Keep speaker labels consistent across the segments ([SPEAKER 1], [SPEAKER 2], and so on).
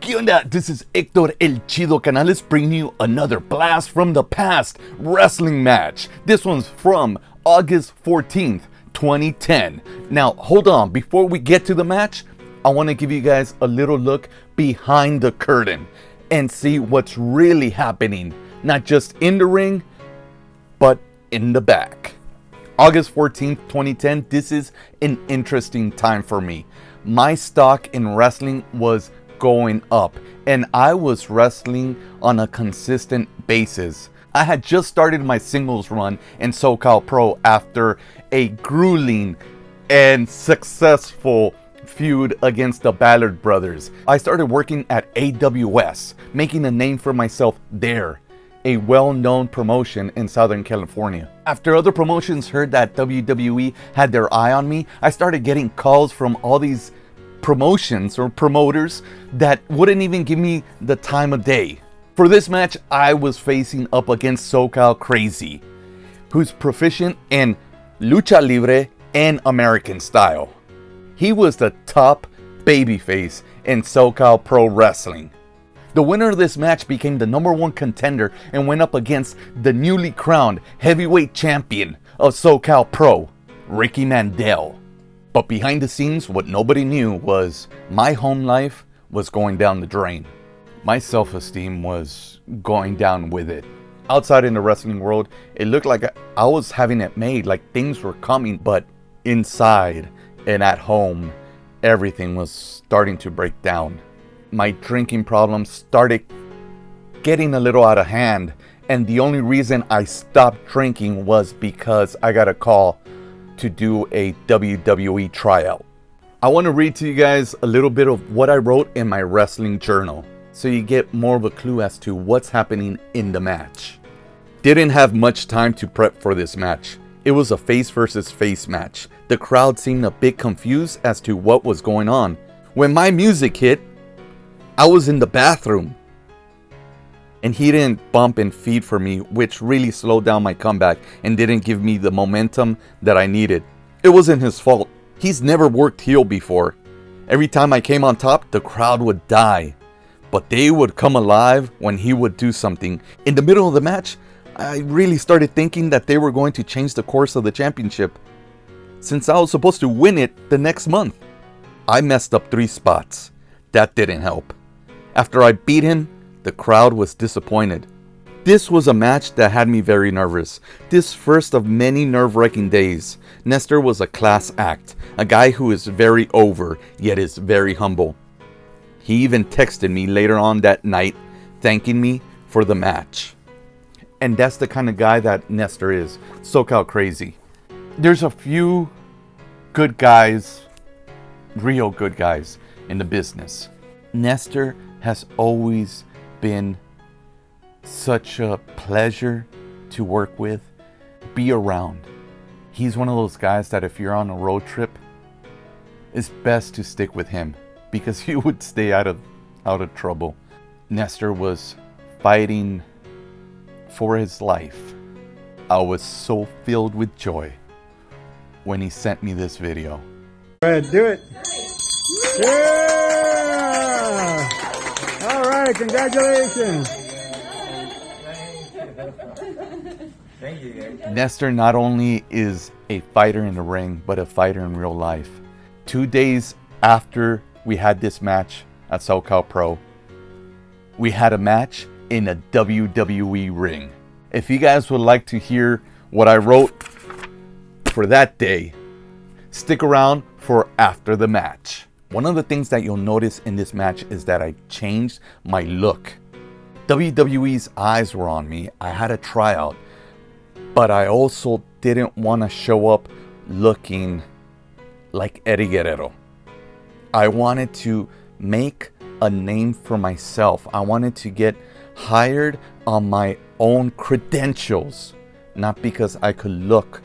[SPEAKER 1] ¿Qué onda? This is Hector Canales bringing you another blast from the past wrestling match. This one's from August 14th, 2010. Now, hold on. Before we get to the match, I want to give you guys a little look behind the curtain and see what's really happening. Not just in the ring, but in the back. August 14th, 2010, this is an interesting time for me. My stock in wrestling was going up, and I was wrestling on a consistent basis. I had just started my singles run in SoCal Pro after a grueling and successful feud against the Ballard brothers. I started working at AWS, making a name for myself there, a well-known promotion in Southern California. After other promotions heard that WWE had their eye on me, I started getting calls from all these promotions or promoters that wouldn't even give me the time of day. For this match, I was facing up against SoCal Crazy, who's proficient in lucha libre and American style. He was the top babyface in SoCal Pro Wrestling. The winner of this match became the #1 contender and went up against the newly crowned heavyweight champion of SoCal Pro, Ricky Mandel. But behind the scenes, what nobody knew was my home life was going down the drain. My self-esteem was going down with it. Outside in the wrestling world, it looked like I was having it made, like things were coming, but inside and at home, everything was starting to break down. My drinking problems started getting a little out of hand, and the only reason I stopped drinking was because I got a call to do a WWE tryout. I want to read to you guys a little bit of what I wrote in my wrestling journal, so you get more of a clue as to what's happening in the match. Didn't have much time to prep for this match. It was a face versus face match. The crowd seemed a bit confused as to what was going on. When my music hit, I was in the bathroom, and he didn't bump and feed for me, which really slowed down my comeback and didn't give me the momentum that I needed. It wasn't his fault. He's never worked heel before. Every time I came on top, the crowd would die, but they would come alive when he would do something. In the middle of the match, I really started thinking that they were going to change the course of the championship, since I was supposed to win it the next month. I messed up 3 spots. That didn't help. After I beat him, the crowd was disappointed. This was a match that had me very nervous. This first of many nerve-wracking days. Nestor was a class act, a guy who is very over, yet is very humble. He even texted me later on that night, thanking me for the match. And that's the kind of guy that Nestor is, SoCal Crazy. There's a few good guys, real good guys in the business. Nestor has always been such a pleasure to work with, be around. He's one of those guys that if you're on a road trip, it's best to stick with him because he would stay out of trouble. Nestor was fighting for his life. I was so filled with joy when he sent me this video.
[SPEAKER 2] Go ahead, do it. Yeah! All right, congratulations.
[SPEAKER 3] Thank you, guys.
[SPEAKER 1] Nestor not only is a fighter in the ring, but a fighter in real life. 2 days after we had this match at SoCal Pro, we had a match in a WWE ring. If you guys would like to hear what I wrote for that day, stick around for after the match. One of the things that you'll notice in this match is that I changed my look. WWE's eyes were on me. I had a tryout, but I also didn't want to show up looking like Eddie Guerrero. I wanted to make a name for myself. I wanted to get hired on my own credentials, not because I could look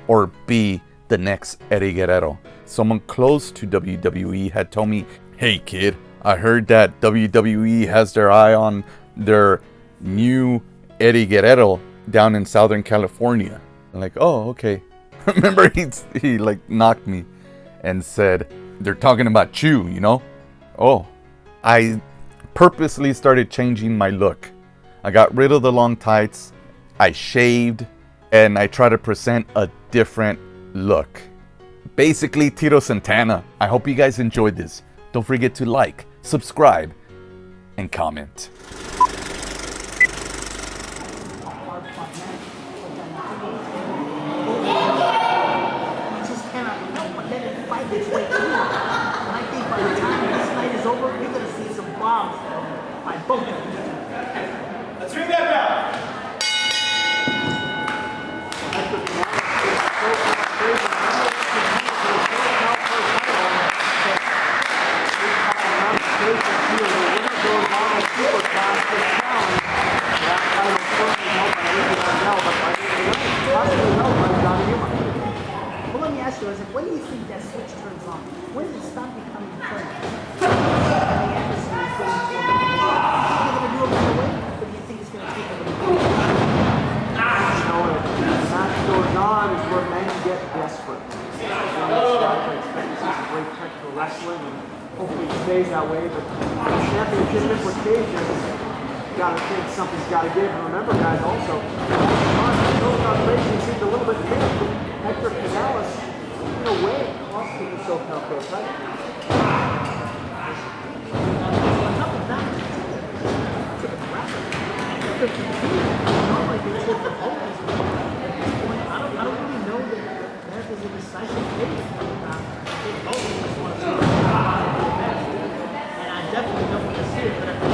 [SPEAKER 1] or be the next Eddie Guerrero. Someone close to WWE had told me, "Hey kid, I heard that WWE has their eye on their new Eddie Guerrero down in Southern California." I'm like, "Oh, okay." Remember he like knocked me and said, "They're talking about you, you know?" Oh, I purposely started changing my look. I got rid of the long tights, I shaved, and I tried to present a different look. Basically, Tito Santana. I hope you guys enjoyed this. Don't forget to like, subscribe, and comment.
[SPEAKER 4] Just cannot help but let it fight its way through. And I think by the time this night is over, you're going to see some bombs by both of them.
[SPEAKER 2] Let's ring that bell.
[SPEAKER 4] Well, let me ask you, when do you think that switch turns on? When does it stop becoming fun? And the adversary is going for it. Are you going to do it right away, or do you think it's going to take a little bit?
[SPEAKER 5] As the match goes on is where men get desperate. I expect to see some great technical wrestling, and hopefully it stays that way. But championship implications, you got to think something's got to give. And remember, guys, also, SoCal Crazy seemed a little bit thin. Hector Canales, in a way, lost to the SoCal Crazy, right?
[SPEAKER 4] I don't really know that is a decisive case. I think both of us want to see the best. And I definitely don't want to see it, but I think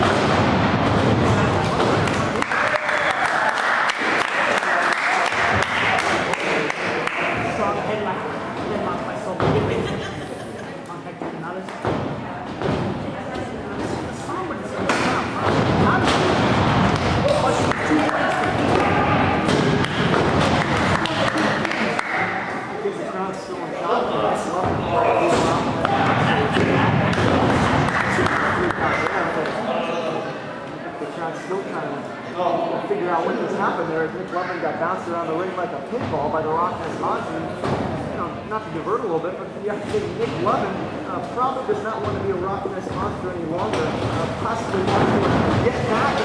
[SPEAKER 4] strong headlock by SoCal on Hector Canales.
[SPEAKER 5] Still trying to figure out what just happened there as Nick Lovin got bounced around the ring like a pinball by the Rock and Monson. Not to divert a little bit, but you have to think Nick Lovin probably does not want to be a Rock and monster any longer. Possibly wants to get back.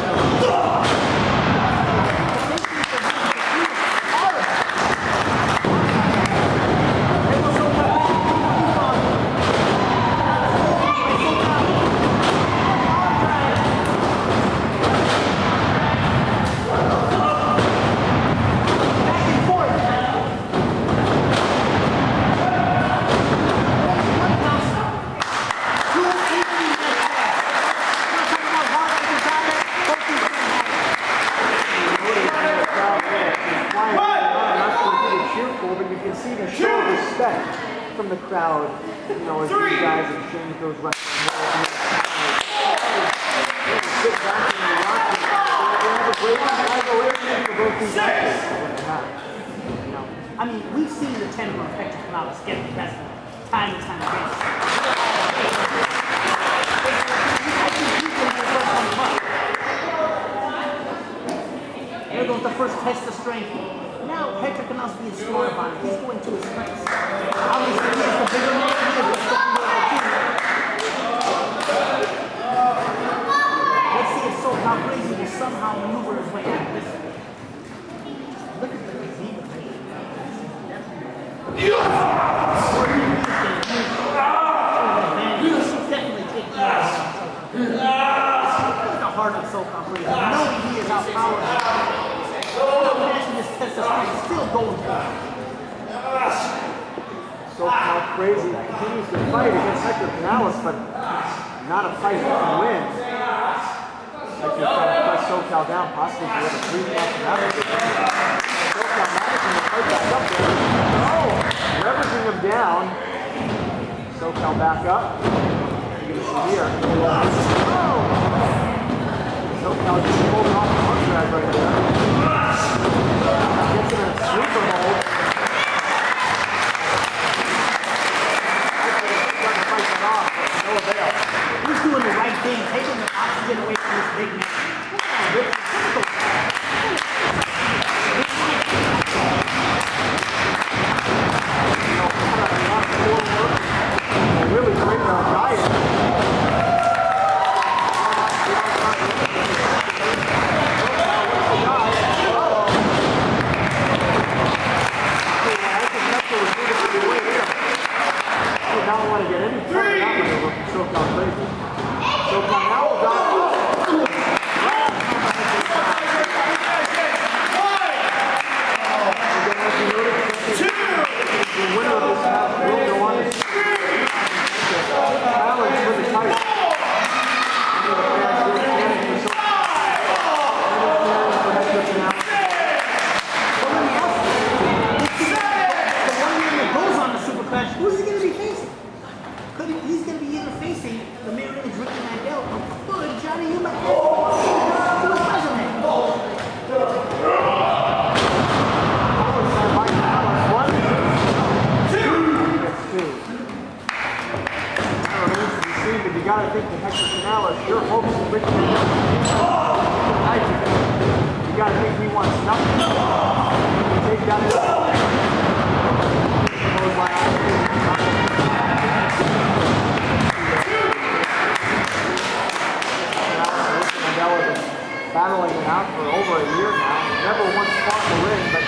[SPEAKER 5] From the crowd, as these guys exchange those wrestling moves. Sit back and watch and they have a great admiration for both these guys.
[SPEAKER 4] I mean, we've seen the tenor of Hector Canales get the best of it, time and time again. I think he's going to be the first one to come. There goes the first test of strength. Now Hector Canales being smart about it. He's going to his strengths. Obviously, he is the bigger man. He is the second Let's see if SoCal Crazy will somehow maneuver his way out of this. Look at the physique of Hector. He's definitely taking out SoCal. Look at the heart of SoCal Crazy. Knowing he is outpowered. Imagine this testosterone is still going for it.
[SPEAKER 5] SoCal Crazy continues to fight against Hector Canales, but not a fight he can win. Hector trying to press SoCal down, possibly to have a 3-count match. SoCal managing to fight back up there. Oh, leveraging him down. SoCal back up. You're going to see here. Oh! SoCal just holding off the arm drag right there. Gets him in a sleeper hold. Trying to fight that off, but no avail.
[SPEAKER 4] He's doing the right thing, taking the oxygen away from this big man. Really great diet.
[SPEAKER 5] Ricky Mandel. You gotta think he wants nothing. Take down his battling it out for over a year now. Never once fought in the ring, but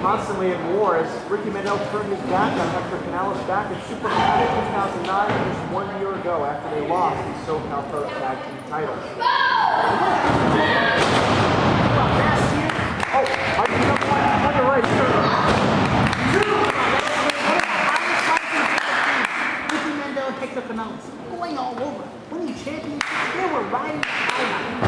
[SPEAKER 5] constantly in war as Ricky Mandel turned his back on Hector Canales back in SuperCal in 2009, just 1 year ago after they lost the SoCal Pro Tag Team titles. Oh, I can jump on the right here.
[SPEAKER 4] Ricky Mandel and Hector Canales going all over. Winning championships, they were riding the highline.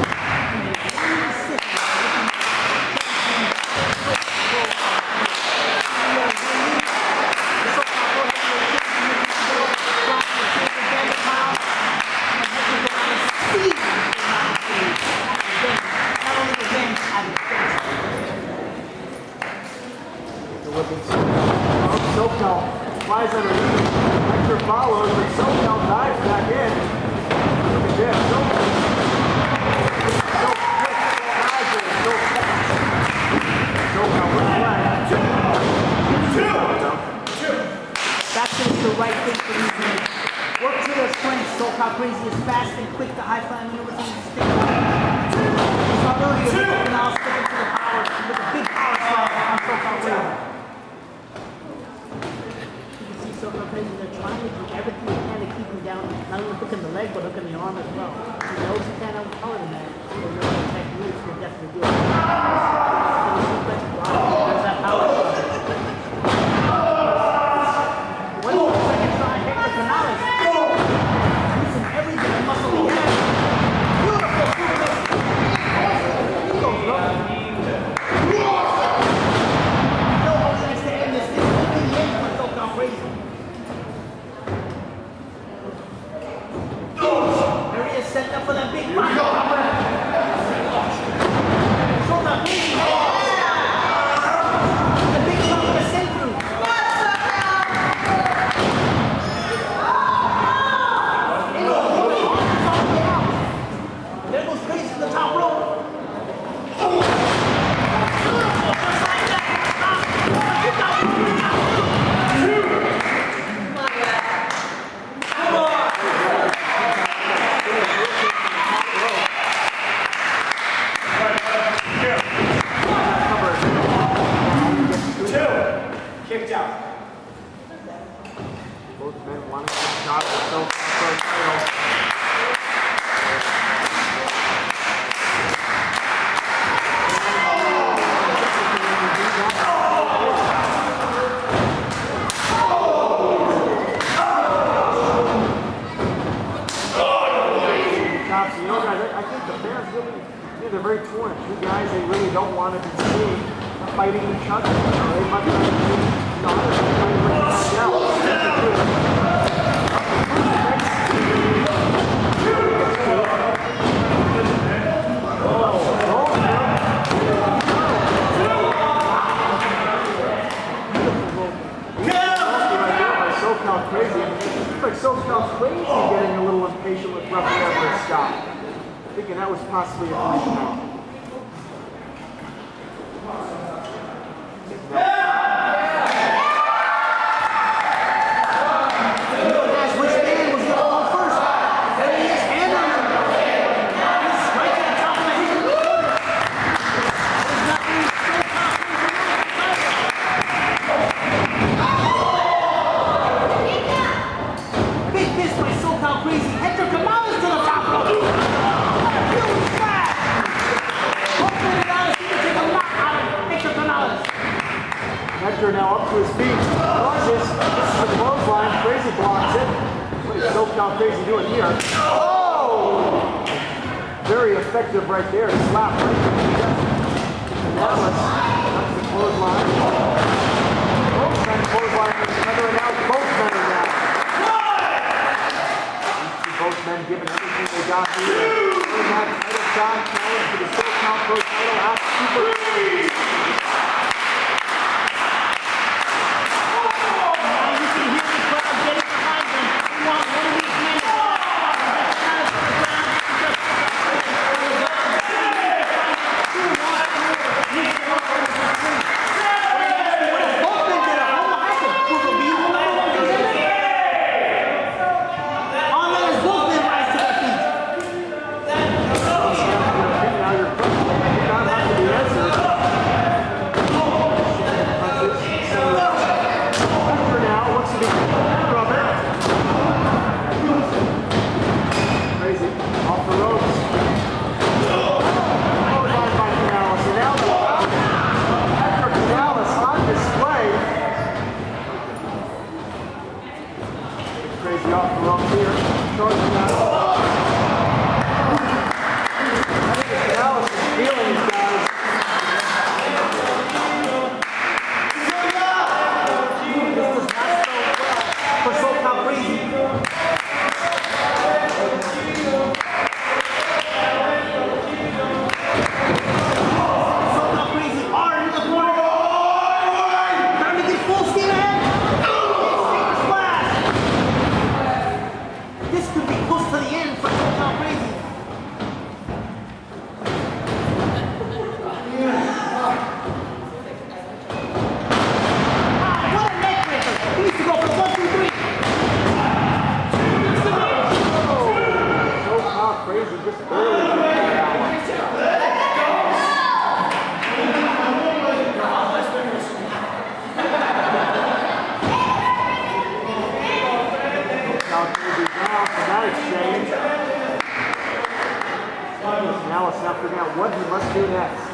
[SPEAKER 5] SoCal flies underneath. Hector follows, but SoCal dives back in. Look at this. So quick, so agile, so fast. SoCal
[SPEAKER 4] That's the right thing for these men. Work to their strengths. SoCal Crazy is fast and quick to high fly maneuvers and stick. We saw earlier Canales sticking to the power with a big power slide on SoCal Crazy. SoCal Crazy, they're trying to do everything they can to keep him down, not only hooking the leg, but hooking the arm as well. He knows he can't outpower the man, so they're going to techniques will definitely do it. There's that power slide. One more second try, Hector Canales. Using every bit of muscle he has. Beautiful, beautiful. He goes, look. No one likes to end this. This will be the end for SoCal Crazy. There he is, setting up for that big fight. SoCal Crazy. The big one with the send-through. There goes Crazy to the top rope.
[SPEAKER 3] Kicked out.
[SPEAKER 5] both men wanting to shot at SoCal Pro title. You know, guys, I think the fans really, they're very torn. Two guys they really don't want to be seen fighting each other. They much rather see others fighting right now. SoCal Crazy. It's like SoCal Crazy getting a little impatient with referee Everett Scott. Thinking that was possibly a finish now.
[SPEAKER 4] Hector Canales to the top rope. Huge smash. Hopefully Canales can take a knock out of Hector Canales.
[SPEAKER 5] Hector now up to his feet. Lunges. This is a clothesline. Crazy blocks it. What is SoCal Crazy doing here? Oh! Very effective right there. Slap right to the chest. Canales. That's the clothesline. Both men clothesline with each other, and now both men are down. Both men giving everything they got here. They had title shot challenge for the SoCal Pro title at Super Series.
[SPEAKER 4] You can hear the crowd getting behind them. They want one of these men to go out. Just
[SPEAKER 5] Crazy just barely took that one. Now it's going to be down for that exchange. Canales now figuring out what he must do next.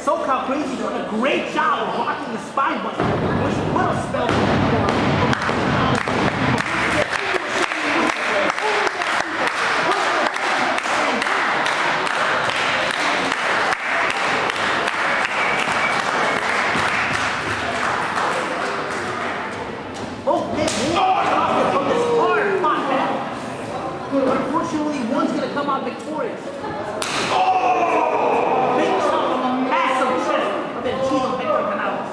[SPEAKER 4] SoCal Crazy doing a great job of blocking the spine buster. Which will spell from this hard fought battle. Unfortunately, one's gonna come out victorious. Big chunk of a massive chest of El Chido Hector Canales.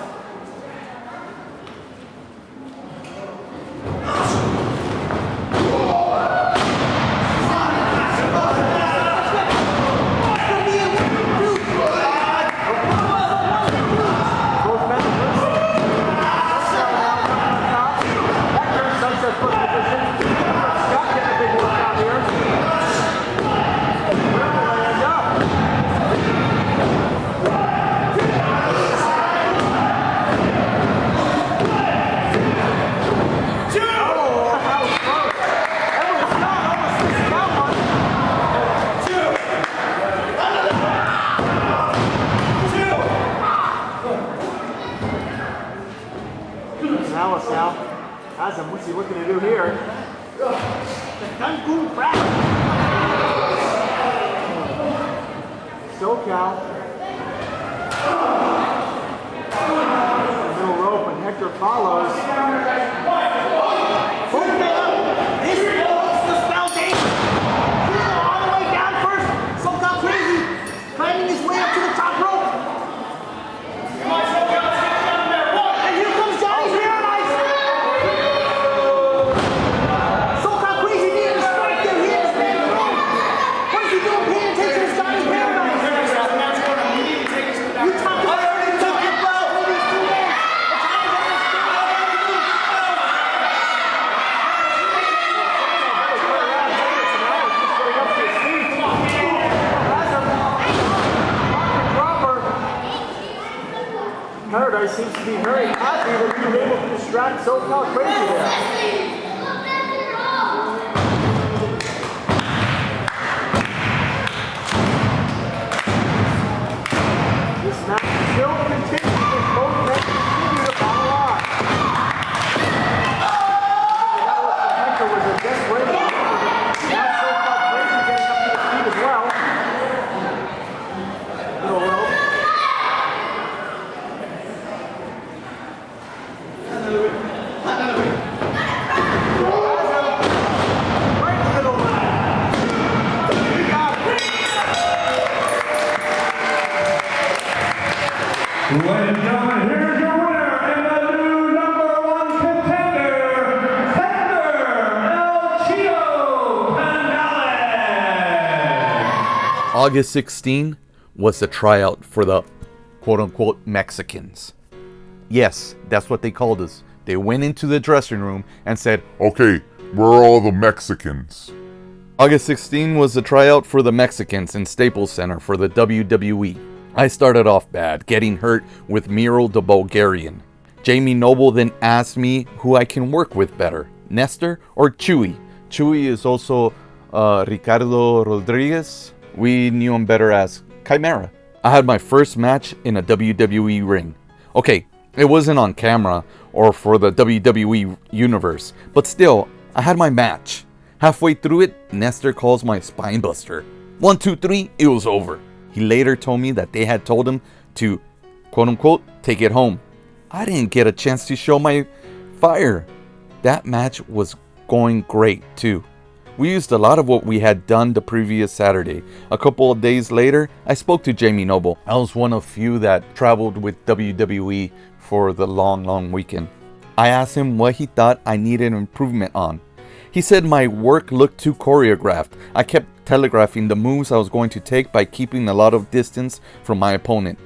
[SPEAKER 5] Canales now has him. What's he looking to do here?
[SPEAKER 4] The Gun Crack.
[SPEAKER 5] SoCal. Middle rope and Hector follows.
[SPEAKER 4] This looks the spell danger. All the way down first. SoCal Crazy climbing his way up to the top rope. And here comes Johnny Paradise. SoCal Crazy needed to strike there. He had his man thrown. What is he doing? Paying attention to Johnny Paradise. You talk about it.
[SPEAKER 5] Paradise seems to be very happy that he was able to distract SoCal Crazy there. This match still continues as both men continue to follow on. Hector was a desperation. Now SoCal Crazy getting up to his feet as well. Middle rope.
[SPEAKER 2] Ladies and gentlemen, here's your winner and the new #1 contender, Hector El Chido Canales.
[SPEAKER 1] August 16 was the tryout for the quote-unquote Mexicans. Yes, that's what they called us. They went into the dressing room and said,
[SPEAKER 6] Okay, we're all the Mexicans.
[SPEAKER 1] August 16 was the tryout for the Mexicans in Staples Center for the WWE. I started off bad, getting hurt with Miro the Bulgarian. Jamie Noble then asked me who I can work with better, Nestor or Chewy. Chewy is also Ricardo Rodriguez. We knew him better as Chimera. I had my first match in a WWE ring. Okay, it wasn't on camera or for the WWE universe, but still, I had my match. Halfway through it, Nestor calls my spine buster. 1, 2, 3, it was over. He later told me that they had told him to quote unquote, take it home. I didn't get a chance to show my fire. That match was going great too. We used a lot of what we had done the previous Saturday. A couple of days later, I spoke to Jamie Noble. I was one of few that traveled with WWE for the long weekend. I asked him what he thought I needed improvement on. He said my work looked too choreographed. I kept telegraphing the moves I was going to take by keeping a lot of distance from my opponent.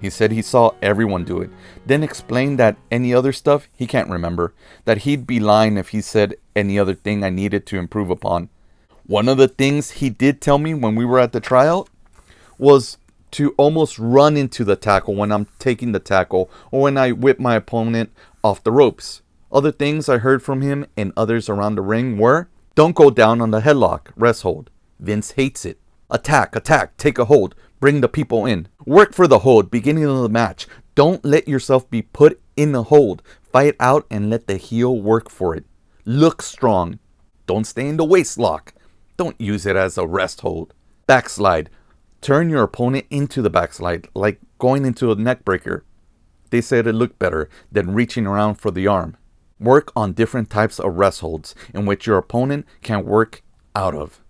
[SPEAKER 1] He said he saw everyone do it, then explained that any other stuff he can't remember, that he'd be lying if he said any other thing I needed to improve upon. One of the things he did tell me when we were at the tryout was to almost run into the tackle when I'm taking the tackle or when I whip my opponent off the ropes. Other things I heard from him and others around the ring were, don't go down on the headlock, rest hold. Vince hates it. Attack, take a hold. Bring the people in. Work for the hold, beginning of the match. Don't let yourself be put in the hold. Fight out and let the heel work for it. Look strong. Don't stay in the waist lock. Don't use it as a rest hold. Backslide. Turn your opponent into the backslide, like going into a neck breaker. They said it looked better than reaching around for the arm. Work on different types of rest holds in which your opponent can work out of.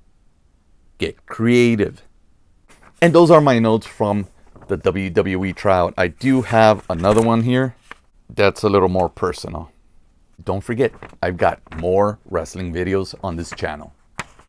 [SPEAKER 1] Get creative. And those are my notes from the WWE tryout. I do have another one here that's a little more personal. Don't forget, I've got more wrestling videos on this channel.